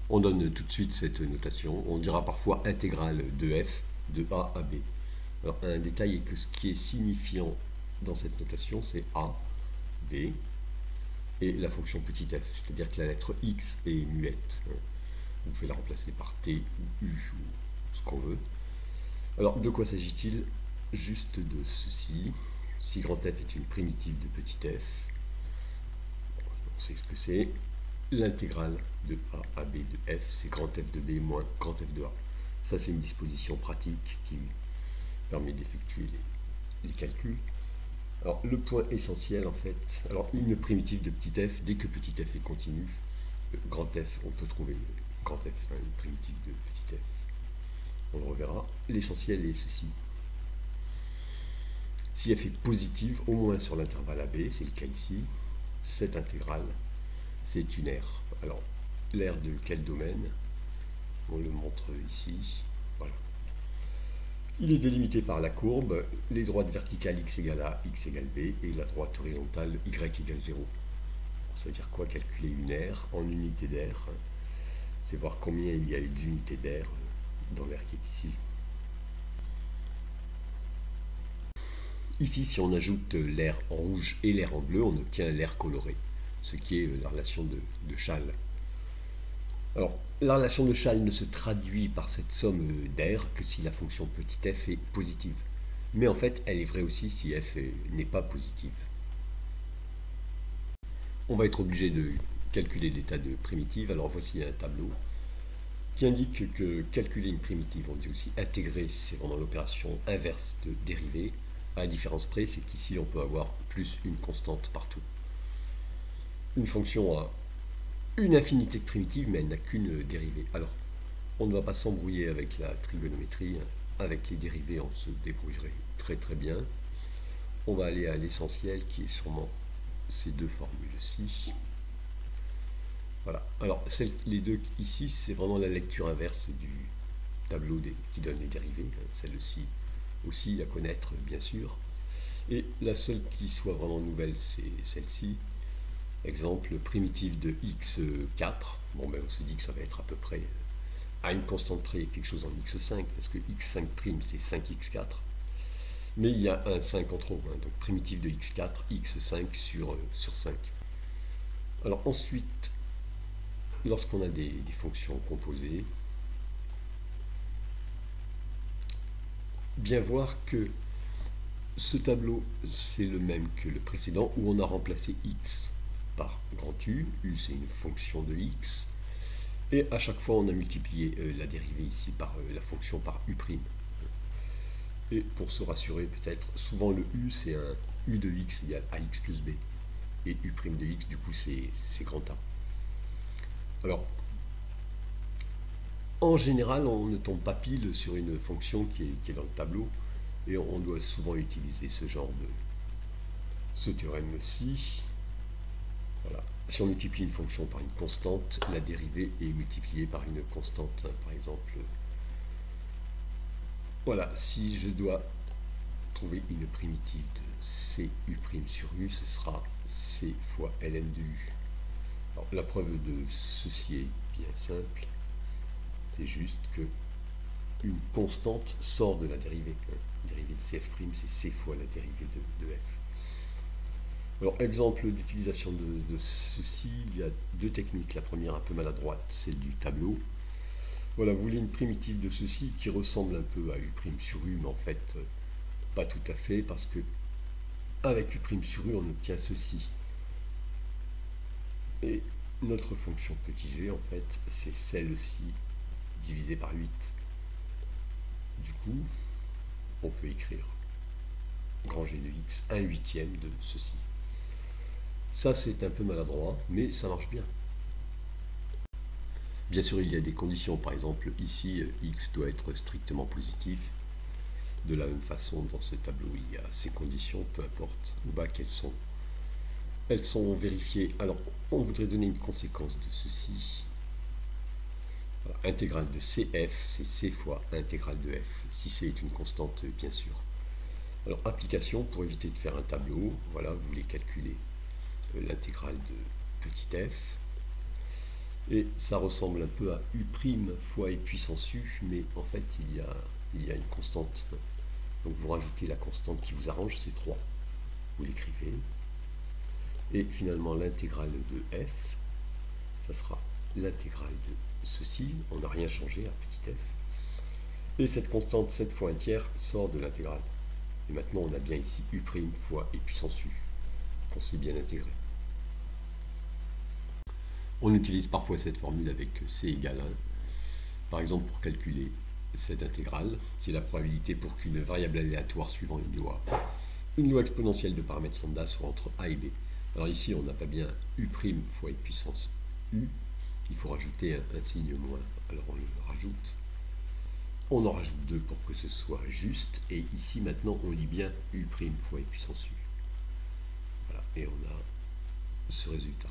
On donne tout de suite cette notation. On dira parfois intégrale de f de a à b. Alors, un détail est que ce qui est signifiant dans cette notation, c'est a, b, et la fonction petit f, c'est-à-dire que la lettre x est muette. Vous pouvez la remplacer par t ou u, ou ce qu'on veut. Alors, de quoi s'agit-il? Juste de ceci. Si grand f est une primitive de petit f, on sait ce que c'est. L'intégrale de a à b de f, c'est grand f de b moins grand f de a. Ça, c'est une disposition pratique qui permet d'effectuer les calculs. Alors, le point essentiel, en fait, alors une primitive de petit f, dès que petit f est continu, grand f, on peut trouver grand f, une primitive de petit f. On le reverra. L'essentiel est ceci. Si f est positive, au moins sur l'intervalle AB, c'est le cas ici, cette intégrale, c'est une aire. Alors, l'aire de quel domaine? On le montre ici. Voilà. Il est délimité par la courbe, les droites verticales x égale a, x égale b, et la droite horizontale y égale 0. Ça veut dire quoi? Calculer une aire en unité d'aire. C'est voir combien il y a eu d'unités d'aire dans l'aire qui est ici. Ici, si on ajoute l'aire en rouge et l'aire en bleu, on obtient l'aire colorée, ce qui est la relation de Schall. Alors, la relation de Schall ne se traduit par cette somme d'air que si la fonction petit f est positive. Mais en fait, elle est vraie aussi si f n'est pas positive. On va être obligé de calculer l'état de primitive. Alors voici un tableau qui indique que calculer une primitive, on dit aussi intégrer, c'est vraiment l'opération inverse de dérivée. À la différence près, c'est qu'ici on peut avoir plus une constante partout. Une fonction a une infinité de primitives, mais elle n'a qu'une dérivée. Alors, on ne va pas s'embrouiller avec la trigonométrie. Avec les dérivées, on se débrouillerait très très bien. On va aller à l'essentiel, qui est sûrement ces deux formules-ci. Voilà. Alors, les deux ici, c'est vraiment la lecture inverse du tableau qui donne les dérivées. Celle-ci aussi à connaître, bien sûr. Et la seule qui soit vraiment nouvelle, c'est celle-ci. Exemple, primitive de x4. Bon, ben, on se dit que ça va être à peu près à une constante près quelque chose en x5, parce que x5', c'est 5x4. Mais il y a un 5 en trop, donc primitive de x4, x5 sur 5. Alors ensuite, lorsqu'on a des fonctions composées, bien voir que ce tableau, c'est le même que le précédent, où on a remplacé x par grand U. U, c'est une fonction de x. Et à chaque fois, on a multiplié la dérivée ici par la fonction par U'. Et pour se rassurer, peut-être, souvent le U, c'est un U de x égale ax plus b. Et U' de x, du coup, c'est grand A. Alors, en général, on ne tombe pas pile sur une fonction qui est dans le tableau. Et on doit souvent utiliser ce théorème-ci. Voilà. Si on multiplie une fonction par une constante, la dérivée est multipliée par une constante. Par exemple, voilà, si je dois trouver une primitive de cu' sur u, ce sera c fois ln de u. Alors, la preuve de ceci est bien simple. C'est juste que une constante sort de la dérivée. La dérivée de cf', c'est c fois la dérivée de f. Alors, exemple d'utilisation de ceci, il y a deux techniques. La première, un peu maladroite, celle du tableau. Voilà, vous voulez une primitive de ceci qui ressemble un peu à u' sur u, mais en fait, pas tout à fait, parce que avec u' sur u, on obtient ceci. Et notre fonction petit g, en fait, c'est celle-ci divisée par 8. Du coup, on peut écrire grand G de x, 1/8 de ceci. Ça, c'est un peu maladroit, mais ça marche bien. Bien sûr, il y a des conditions. Par exemple, ici, x doit être strictement positif. De la même façon, dans ce tableau, il y a ces conditions, peu importe au bas qu'elles sont. Elles sont vérifiées. Alors, on voudrait donner une conséquence de ceci. Voilà, intégrale de cf, c'est c fois intégrale de f, si c est une constante, bien sûr. Alors, application, pour éviter de faire un tableau, voilà, vous voulez calculer l'intégrale de petit f. Et ça ressemble un peu à U' fois e puissance U, mais en fait il y a une constante. Donc vous rajoutez la constante qui vous arrange, c'est 3. Vous l'écrivez. Et finalement l'intégrale de f, ça sera l'intégrale de ceci. On n'a rien changé à petit f. Et cette constante 7 fois 1 tiers sort de l'intégrale. Et maintenant on a bien ici U' fois e puissance U, qu'on sait bien intégrer. On utilise parfois cette formule avec c égale 1, par exemple pour calculer cette intégrale, qui est la probabilité pour qu'une variable aléatoire suivant une loi exponentielle de paramètres lambda soit entre a et b. Alors ici, on n'a pas bien U' fois e puissance U, il faut rajouter un signe moins, alors on le rajoute. On en rajoute 2 pour que ce soit juste, et ici maintenant on lit bien U' fois e puissance U. Voilà, et on a ce résultat.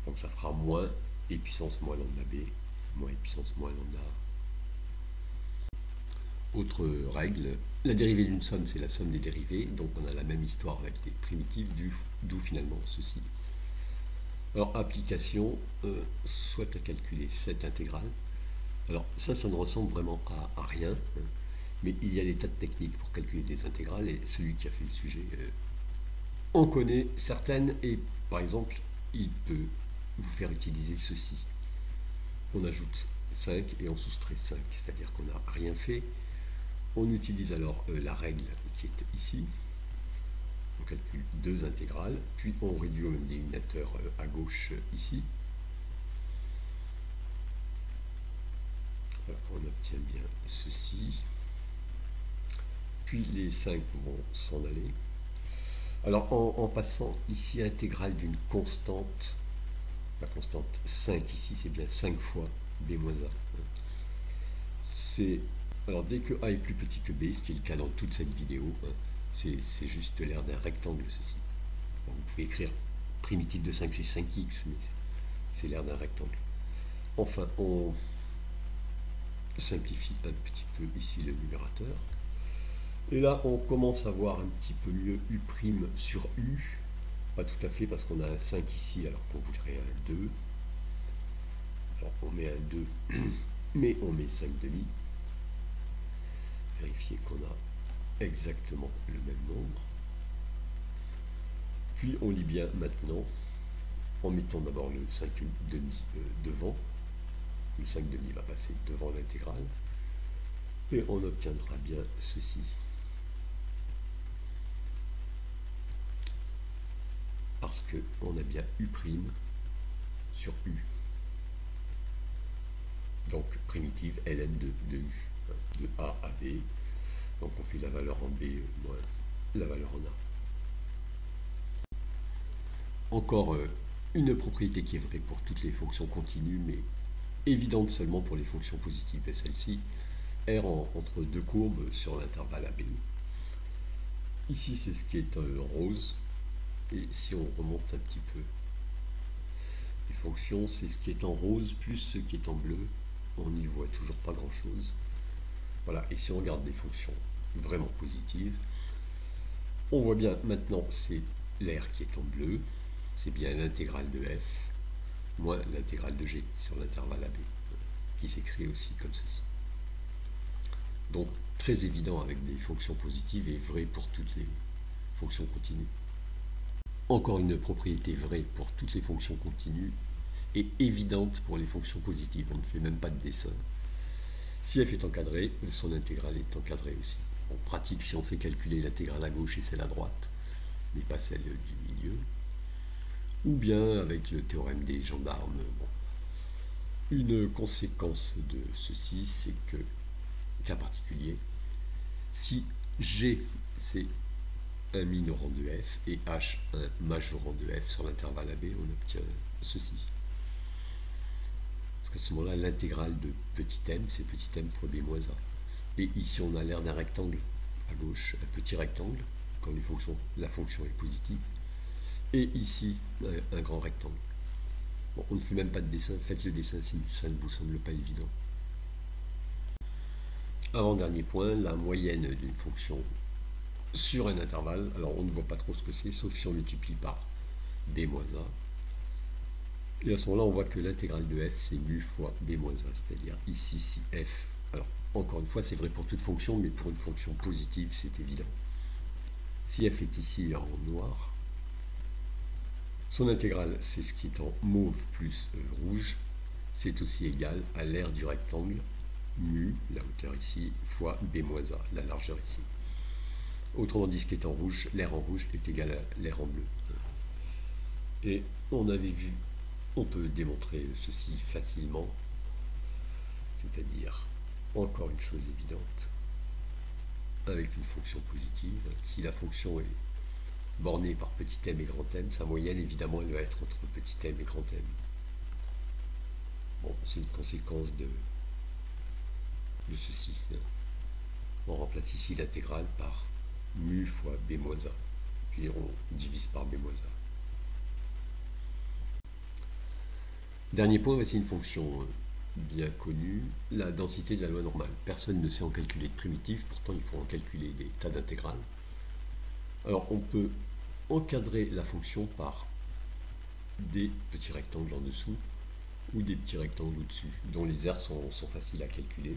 Donc ça fera moins e puissance moins lambda b, moins e puissance moins lambda a. Autre règle, la dérivée d'une somme, c'est la somme des dérivées, donc on a la même histoire avec des primitives, d'où finalement ceci. Alors application, soit à calculer cette intégrale. Alors ça ne ressemble vraiment à rien, mais il y a des tas de techniques pour calculer des intégrales, et celui qui a fait le sujet en connaît certaines, et par exemple, il peut vous faire utiliser ceci. On ajoute 5 et on soustrait 5, c'est-à-dire qu'on n'a rien fait. On utilise alors la règle qui est ici. On calcule 2 intégrales, puis on réduit au même dénominateur à gauche ici. Voilà, on obtient bien ceci. Puis les 5 vont s'en aller. Alors en passant ici intégrale d'une constante, la constante 5 ici c'est bien 5 fois b moins a. Alors dès que a est plus petit que b, ce qui est le cas dans toute cette vidéo, c'est juste l'aire d'un rectangle ceci. Bon, vous pouvez écrire primitif de 5 c'est 5x, mais c'est l'aire d'un rectangle. Enfin on simplifie un petit peu ici le numérateur. Et là on commence à voir un petit peu mieux U' sur U. Pas tout à fait parce qu'on a un 5 ici alors qu'on voudrait un 2. Alors on met un 2, mais on met 5 demi. Vérifier qu'on a exactement le même nombre. Puis on lit bien maintenant en mettant d'abord le 5 demi devant. Le 5 demi va passer devant l'intégrale. Et on obtiendra bien ceci. Parce qu'on a bien U' sur U. Donc primitive ln de U, de A à B. Donc on fait la valeur en B moins la valeur en A. Encore une propriété qui est vraie pour toutes les fonctions continues, mais évidente seulement pour les fonctions positives. Et celle-ci, R entre deux courbes sur l'intervalle AB. Ici, c'est ce qui est rose. Et si on remonte un petit peu, les fonctions, c'est ce qui est en rose plus ce qui est en bleu. On n'y voit toujours pas grand-chose. Voilà, et si on regarde des fonctions vraiment positives, on voit bien maintenant, c'est l'aire qui est en bleu, c'est bien l'intégrale de f, moins l'intégrale de g sur l'intervalle AB, qui s'écrit aussi comme ceci. Donc, très évident avec des fonctions positives et vrai pour toutes les fonctions continues. Encore une propriété vraie pour toutes les fonctions continues et évidente pour les fonctions positives. On ne fait même pas de dessin. Si f est encadré, son intégrale est encadrée aussi. En pratique, si on sait calculer l'intégrale à gauche et celle à droite, mais pas celle du milieu, ou bien avec le théorème des gendarmes. Bon. Une conséquence de ceci, c'est que, cas particulier, si G c'est un minorant de f et h un majorant de f sur l'intervalle AB, on obtient ceci. Parce qu'à ce moment-là, l'intégrale de petit m, c'est petit m fois b moins a. Et ici, on a l'aire d'un rectangle à gauche, un petit rectangle, quand la fonction est positive. Et ici, un grand rectangle. Bon, on ne fait même pas de dessin, faites le dessin si ça ne vous semble pas évident. Avant-dernier point, la moyenne d'une fonction sur un intervalle. Alors on ne voit pas trop ce que c'est, sauf si on multiplie par b moins a. Et à ce moment-là, on voit que l'intégrale de f, c'est mu fois b-1, c'est-à-dire ici, si f... Alors, encore une fois, c'est vrai pour toute fonction, mais pour une fonction positive, c'est évident. Si f est ici en noir, son intégrale, c'est ce qui est en mauve plus rouge, c'est aussi égal à l'aire du rectangle, mu, la hauteur ici, fois b-a, la largeur ici. Autrement dit, ce qui est en rouge, l'aire en rouge est égal à l'aire en bleu. Et on avait vu, on peut démontrer ceci facilement, c'est-à-dire, encore une chose évidente, avec une fonction positive, si la fonction est bornée par petit m et grand M, sa moyenne, évidemment, elle va être entre petit m et grand M. Bon, c'est une conséquence de ceci. On remplace ici l'intégrale par mu fois b-a. Puis on divise par b-a. Dernier point, c'est une fonction bien connue, la densité de la loi normale. Personne ne sait en calculer de primitive, pourtant il faut en calculer des tas d'intégrales. Alors on peut encadrer la fonction par des petits rectangles en dessous ou des petits rectangles au-dessus, dont les aires sont faciles à calculer.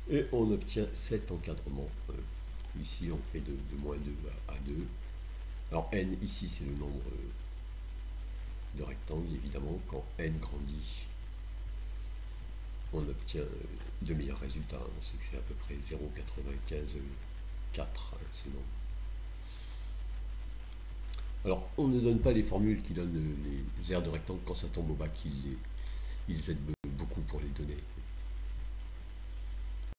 Et on obtient cet encadrement. Ici, on fait de moins 2 à 2. Alors, n, ici, c'est le nombre de rectangles, évidemment. Quand n grandit, on obtient de meilleurs résultats. On sait que c'est à peu près 0,95 4, ce nombre. Alors, on ne donne pas les formules qui donnent les aires de rectangle quand ça tombe au bac, ils aident beaucoup pour les donner.